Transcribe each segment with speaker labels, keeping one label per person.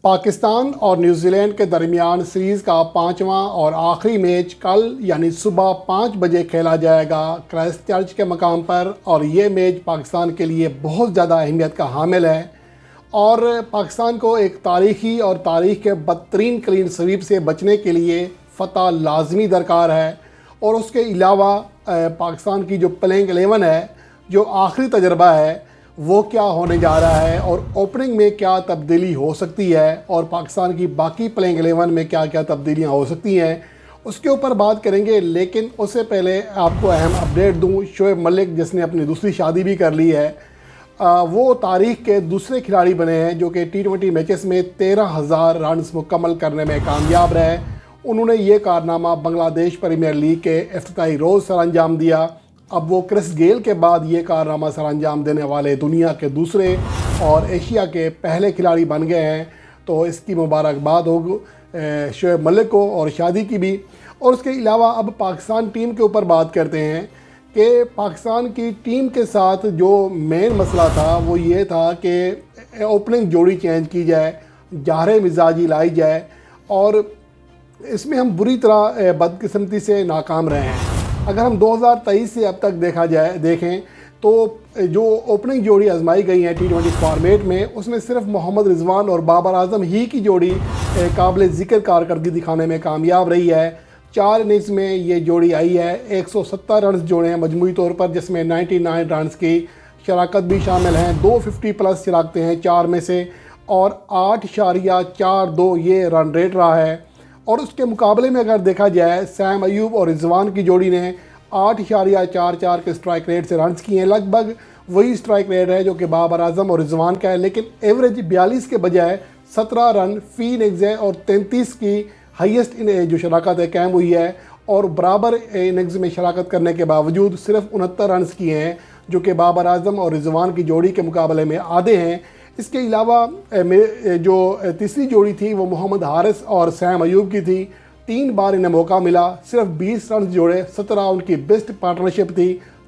Speaker 1: پاکستان اور New Zealand کے درمیان سیریز کا پانچواں اور آخری میچ کل یعنی صبح 5 بجے کھیلا جائے گا کرائسٹ چرچ کے مقام پر، اور یہ میچ پاکستان کے لیے بہت زیادہ اہمیت کا حامل ہے اور پاکستان کو ایک تاریخی اور تاریخ کے بدترین کلین سویپ سے بچنے کے لیے فتح لازمی درکار ہے۔ اور اس کے علاوہ پاکستان کی جو پلینگ 11 ہے، جو آخری تجربہ ہے، وہ کیا ہونے جا رہا ہے اور اوپننگ میں کیا تبدیلی ہو سکتی ہے، اور پاکستان کی باقی پلینگ 11 میں کیا کیا تبدیلیاں ہو سکتی ہیں، اس کے اوپر بات کریں گے۔ لیکن اس سے پہلے آپ کو اہم اپڈیٹ دوں، شعیب ملک جس نے اپنی دوسری شادی بھی کر لی ہے، وہ تاریخ کے دوسرے کھلاڑی بنے ہیں جو کہ T20 میچز میں 13,000 رنز مکمل کرنے میں کامیاب رہے۔ انہوں نے یہ کارنامہ بنگلہ دیش پریمیئر لیگ کے افتتاحی روز سر انجام دیا۔ اب وہ کرس گیل کے بعد یہ کارنامہ سر انجام دینے والے دنیا کے دوسرے اور ایشیا کے پہلے کھلاڑی بن گئے ہیں، تو اس کی مبارکباد ہو شعیب ملک کو اور شادی کی بھی۔ اور اس کے علاوہ اب پاکستان ٹیم کے اوپر بات کرتے ہیں کہ پاکستان کی ٹیم کے ساتھ جو مین مسئلہ تھا وہ یہ تھا کہ اوپننگ جوڑی چینج کی جائے، جاہر مزاجی لائی جائے، اور اس میں ہم بری طرح بدقسمتی سے ناکام رہے ہیں۔ اگر ہم 2023 سے اب تک دیکھیں تو جو اوپننگ جوڑی آزمائی گئی ہیں T20 فارمیٹ میں، اس میں صرف محمد رضوان اور بابر اعظم ہی کی جوڑی قابل ذکر کارکردگی دکھانے میں کامیاب رہی ہے۔ 4 اننگز میں یہ جوڑی آئی ہے، 170 رنز جوڑے ہیں مجموعی طور پر، جس میں 99 رنز کی شراکت بھی شامل ہیں، 250 پلس شراکتیں ہیں 4 میں سے، اور 8.42 یہ رن ریٹ رہا ہے۔ اور اس کے مقابلے میں اگر دیکھا جائے، سیم ایوب اور رضوان کی جوڑی نے 8.44 کے اسٹرائک ریٹ سے رنز کیے ہیں، لگ بھگ وہی اسٹرائک ریٹ ہے جو کہ بابر اعظم اور رضوان کا ہے، لیکن ایوریج 42 کے بجائے 17 رن فی اننگز ہے، اور 33 کی ہائیسٹ جو شراکت ہے قائم ہوئی ہے، اور برابر اننگز میں شراکت کرنے کے باوجود صرف 69 رنز کیے ہیں، جو کہ بابر اعظم اور رضوان کی جوڑی کے مقابلے میں آدھے ہیں۔ اس کے علاوہ جو تیسری جوڑی تھی وہ محمد حارث اور سیم ایوب کی تھی، 3 بار انہیں موقع ملا، صرف 20 رنز جوڑے، 17 ان کی بیسٹ پارٹنرشپ تھی،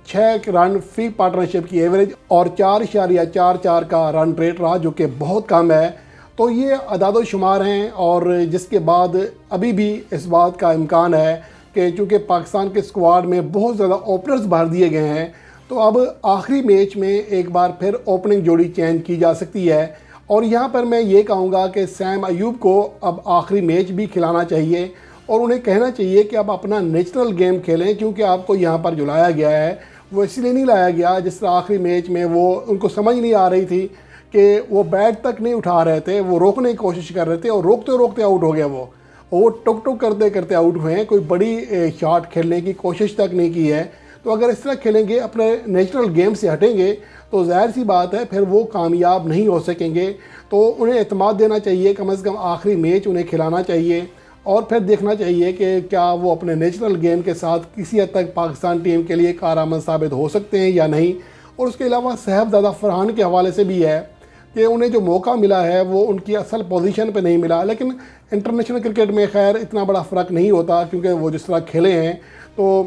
Speaker 1: 6 رن فی پارٹنرشپ کی ایوریج، اور 4.44 کا رن ریٹ رہا، جو کہ بہت کم ہے۔ تو یہ اعداد و شمار ہیں، اور جس کے بعد ابھی بھی اس بات کا امکان ہے کہ چونکہ پاکستان کے اسکواڈ میں بہت زیادہ اوپنرز بھر دیے گئے ہیں، تو اب آخری میچ میں ایک بار پھر اوپننگ جوڑی چینج کی جا سکتی ہے۔ اور یہاں پر میں یہ کہوں گا کہ سیم ایوب کو اب آخری میچ بھی کھلانا چاہیے، اور انہیں کہنا چاہیے کہ اب اپنا نیچرل گیم کھیلیں، کیونکہ آپ کو یہاں پر جو لایا گیا ہے وہ اس لیے نہیں لایا گیا جس طرح آخری میچ میں وہ ان کو سمجھ نہیں آ رہی تھی کہ وہ بیٹ تک نہیں اٹھا رہے تھے، وہ روکنے کی کوشش کر رہے تھے، اور روکتے روکتے آؤٹ ہو گیا، وہ ٹک ٹک کرتے کرتے آؤٹ ہوئے ہیں، کوئی بڑی شاٹ کھیلنے کی کوشش تک نہیں کی ہے۔ تو اگر اس طرح کھیلیں گے، اپنے نیچرل گیم سے ہٹیں گے، تو ظاہر سی بات ہے پھر وہ کامیاب نہیں ہو سکیں گے۔ تو انہیں اعتماد دینا چاہیے، کم از کم آخری میچ انہیں کھلانا چاہیے، اور پھر دیکھنا چاہیے کہ کیا وہ اپنے نیچرل گیم کے ساتھ کسی حد تک پاکستان ٹیم کے لیے کارآمد ثابت ہو سکتے ہیں یا نہیں۔ اور اس کے علاوہ صاحبزادہ فرحان کے حوالے سے بھی ہے کہ انہیں جو موقع ملا ہے وہ ان کی اصل پوزیشن پہ نہیں ملا، لیکن انٹرنیشنل کرکٹ میں خیر اتنا بڑا فرق نہیں ہوتا، کیونکہ وہ جس طرح کھیلے ہیں تو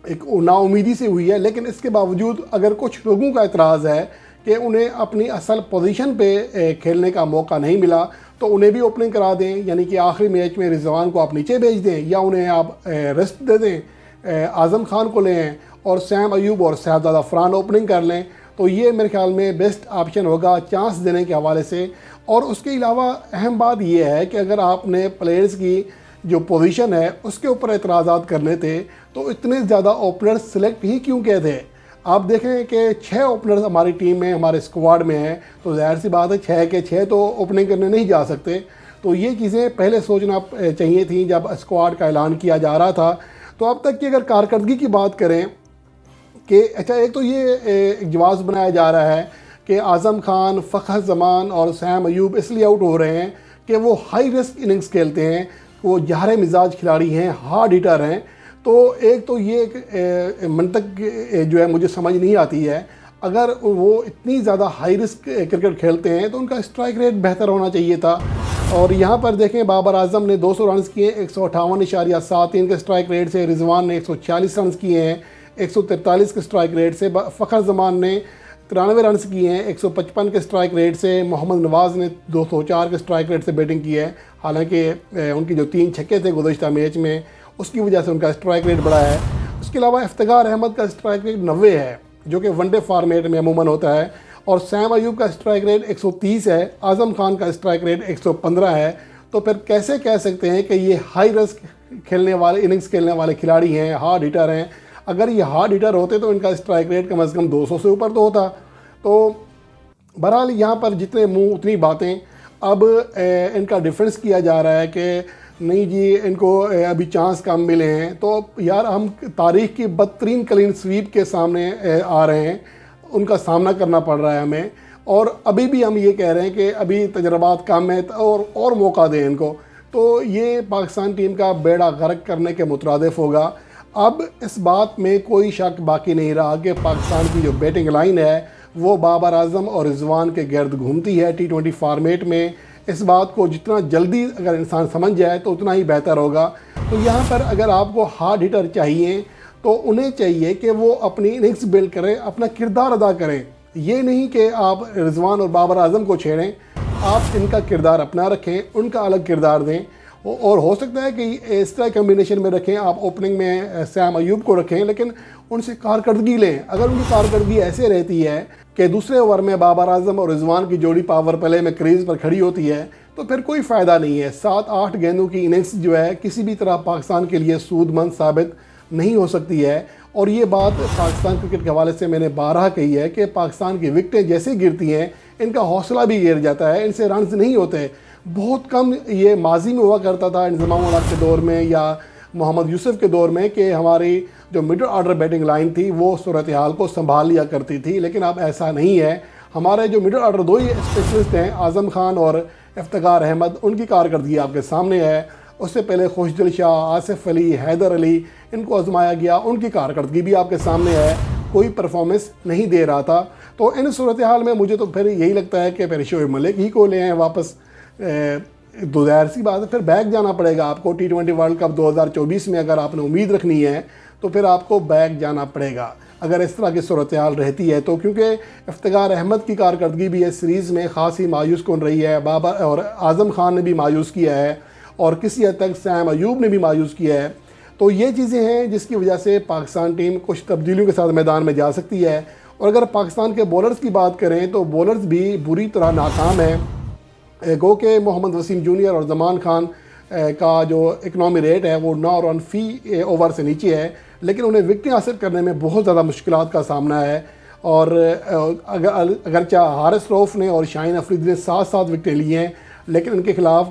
Speaker 1: ایک نا امیدی سے ہوئی ہے۔ لیکن اس کے باوجود اگر کچھ لوگوں کا اعتراض ہے کہ انہیں اپنی اصل پوزیشن پہ کھیلنے کا موقع نہیں ملا، تو انہیں بھی اوپننگ کرا دیں، یعنی کہ آخری میچ میں رضوان کو آپ نیچے بھیج دیں، یا انہیں آپ ریسٹ دے دیں، اعظم خان کو لیں اور سیم ایوب اور صاحبزادہ فرحان اوپننگ کر لیں، تو یہ میرے خیال میں بیسٹ آپشن ہوگا چانس دینے کے حوالے سے۔ اور اس کے علاوہ اہم بات یہ ہے کہ اگر آپ نے پلیئرز کی جو پوزیشن ہے اس کے اوپر اعتراضات کرنے تھے، تو اتنے زیادہ اوپنرز سلیکٹ ہی کیوں کیے تھے؟ آپ دیکھیں کہ 6 اوپنرز ہماری ٹیم میں، ہمارے اسکواڈ میں ہیں، تو ظاہر سی بات ہے 6 کے 6 تو اوپننگ کرنے نہیں جا سکتے۔ تو یہ چیزیں پہلے سوچنا چاہیے تھیں جب اسکواڈ کا اعلان کیا جا رہا تھا۔ تو اب تک کی اگر کارکردگی کی بات کریں کہ اچھا، ایک تو یہ جواز بنایا جا رہا ہے کہ اعظم خان، فخر زمان اور سیم ایوب اس لیے آؤٹ ہو رہے ہیں کہ وہ ہائی رسک اننگز کھیلتے ہیں، وہ جاہر مزاج کھلاڑی ہیں، ہارڈ ہیٹر ہیں۔ تو ایک تو یہ ایک منطق جو ہے مجھے سمجھ نہیں آتی ہے، اگر وہ اتنی زیادہ ہائی رسک کرکٹ کھیلتے ہیں تو ان کا اسٹرائک ریٹ بہتر ہونا چاہیے تھا۔ اور یہاں پر دیکھیں بابر اعظم نے 200 رنز کیے 158.73 کے اسٹرائک ریٹ سے، رضوان نے 146 رنز کیے ہیں 143 کے اسٹرائک ریٹ سے، فخر زمان نے 93 رنس کیے ہیں 155 کے سٹرائک ریٹ سے. محمد نواز نے 204 کے سٹرائک ریٹ سے بیٹنگ کی ہے. حالانکہ ان کی جو 3 چھکے تھے گزشتہ میچ میں اس کی وجہ سے ان کا سٹرائک ریٹ بڑا ہے. اس کے علاوہ افتخار احمد کا سٹرائک ریٹ 90 ہے جو کہ ون ڈے فارمیٹ میں عموماً ہوتا ہے, اور سیم ایوب کا سٹرائک ریٹ 130 ہے. اعظم خان کا سٹرائک ریٹ 115 ہے. تو پھر کیسے کہہ سکتے ہیں کہ یہ ہائی رسک کھیلنے والے اننگز کھیلنے والے کھلاڑی ہیں, ہارڈ ہٹر ہیں؟ اگر یہ ہارڈ ہٹر ہوتے تو ان کا سٹرائک ریٹ کم از کم 200 سے اوپر تو ہوتا. تو بہرحال یہاں پر جتنے منہ اتنی باتیں. اب ان کا ڈیفنس کیا جا رہا ہے کہ نہیں جی ان کو ابھی چانس کم ملے ہیں. تو یار ہم تاریخ کی بدترین کلین سویپ کے سامنے آ رہے ہیں, ان کا سامنا کرنا پڑ رہا ہے ہمیں, اور ابھی بھی ہم یہ کہہ رہے ہیں کہ ابھی تجربات کم ہیں اور موقع دیں ان کو. تو یہ پاکستان ٹیم کا بیڑا غرق کرنے کے مترادف ہوگا. اب اس بات میں کوئی شک باقی نہیں رہا کہ پاکستان کی جو بیٹنگ لائن ہے وہ بابر اعظم اور رضوان کے گرد گھومتی ہے T20 فارمیٹ میں. اس بات کو جتنا جلدی اگر انسان سمجھ جائے تو اتنا ہی بہتر ہوگا. تو یہاں پر اگر آپ کو ہارڈ ہٹر چاہیے تو انہیں چاہیے کہ وہ اپنی اننگز بلڈ کریں, اپنا کردار ادا کریں. یہ نہیں کہ آپ رضوان اور بابر اعظم کو چھیڑیں, آپ ان کا کردار اپنا رکھیں, ان کا الگ کردار دیں. اور ہو سکتا ہے کہ اس طرح کمبینیشن میں رکھیں, آپ اوپننگ میں سیم ایوب کو رکھیں لیکن ان سے کارکردگی لیں. اگر ان کی کارکردگی ایسے رہتی ہے کہ دوسرے اوور میں بابر اعظم اور رضوان کی جوڑی پاور پلے میں کریز پر کھڑی ہوتی ہے تو پھر کوئی فائدہ نہیں ہے. 7-8 گیندوں کی اننگز جو ہے کسی بھی طرح پاکستان کے لیے سود مند ثابت نہیں ہو سکتی ہے. اور یہ بات پاکستان کرکٹ کے حوالے سے میں نے بارہا کہی ہے کہ پاکستان کی وکٹیں جیسے گرتی ہیں ان کا حوصلہ بھی گر جاتا ہے, ان سے رنز نہیں ہوتے. بہت کم یہ ماضی میں ہوا کرتا تھا انضمام الحق کے دور میں یا محمد یوسف کے دور میں کہ ہماری جو مڈل آرڈر بیٹنگ لائن تھی وہ صورتحال کو سنبھال لیا کرتی تھی, لیکن اب ایسا نہیں ہے. ہمارے جو مڈل آرڈر 2 ہی اسپیشلسٹ ہیں اعظم خان اور افتخار احمد, ان کی کارکردگی آپ کے سامنے ہے. اس سے پہلے خوشدل شاہ, آصف علی, حیدر علی, ان کو آزمایا گیا, ان کی کارکردگی بھی آپ کے سامنے ہے. کوئی پرفارمنس نہیں دے رہا تھا. تو ان صورتحال میں مجھے تو پھر یہی لگتا ہے کہ پھر شعیب ملک ہی کو لے آئیں واپس. ظاہر سی بات ہے پھر بیک جانا پڑے گا آپ کو. T20 ورلڈ کپ 2024 میں اگر آپ نے امید رکھنی ہے تو پھر آپ کو بیک جانا پڑے گا اگر اس طرح کی صورتحال رہتی ہے. تو کیونکہ افتخار احمد کی کارکردگی بھی اس سیریز میں خاصی مایوس کن رہی ہے, بابر اور اعظم خان نے بھی مایوس کیا ہے, اور کسی حد تک سیم ایوب نے بھی مایوس کیا ہے. تو یہ چیزیں ہیں جس کی وجہ سے پاکستان ٹیم کچھ تبدیلیوں کے ساتھ میدان میں جا سکتی ہے. اور اگر پاکستان کے بولرز کی بات کریں تو بولرز بھی بری طرح ناکام ہیں. گو کہ محمد وسیم جونیئر اور زمان خان کا جو اکنامی ریٹ ہے وہ 9 رن فی اوور سے نیچے ہے, لیکن انہیں وکٹیں حاصل کرنے میں بہت زیادہ مشکلات کا سامنا ہے. اور اگرچہ حارث روف نے اور شاہین افریدی نے 7 وکٹیں لی ہیں لیکن ان کے خلاف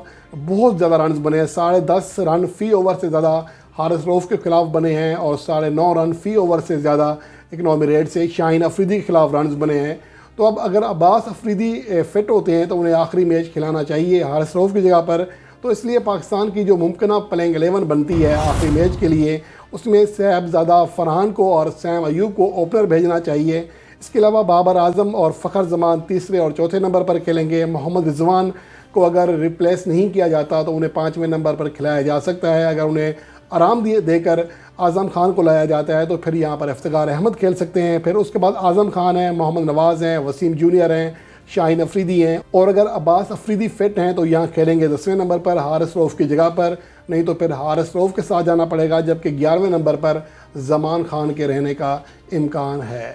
Speaker 1: بہت زیادہ رنز بنے ہیں. 10.5 رن فی اوور سے زیادہ حارث روف کے خلاف بنے ہیں اور 9.5 رن فی اوور سے زیادہ اکنامی ریٹ سے شاہین افریدی کے خلاف رنز بنے ہیں. تو اب اگر عباس افریدی فٹ ہوتے ہیں تو انہیں آخری میچ کھلانا چاہیے حارث روف کی جگہ پر. تو اس لیے پاکستان کی جو ممکنہ پلینگ 11 بنتی ہے آخری میچ کے لیے اس میں صاحبزادہ فرحان کو اور سیم ایوب کو اوپنر بھیجنا چاہیے. اس کے علاوہ بابر اعظم اور فخر زمان تیسرے اور چوتھے نمبر پر کھیلیں گے. محمد رضوان کو اگر ریپلیس نہیں کیا جاتا تو انہیں 5ویں نمبر پر کھلایا جا سکتا ہے. اگر انہیں آرام دے کر اعظم خان کو لایا جاتا ہے تو پھر یہاں پر افتخار احمد کھیل سکتے ہیں. پھر اس کے بعد اعظم خان ہیں, محمد نواز ہیں, وسیم جونیئر ہیں, شاہین افریدی ہیں, اور اگر عباس افریدی فٹ ہیں تو یہاں کھیلیں گے 10ویں نمبر پر حارث روف کی جگہ پر. نہیں تو پھر حارث روف کے ساتھ جانا پڑے گا, جبکہ 11ویں نمبر پر زمان خان کے رہنے کا امکان ہے.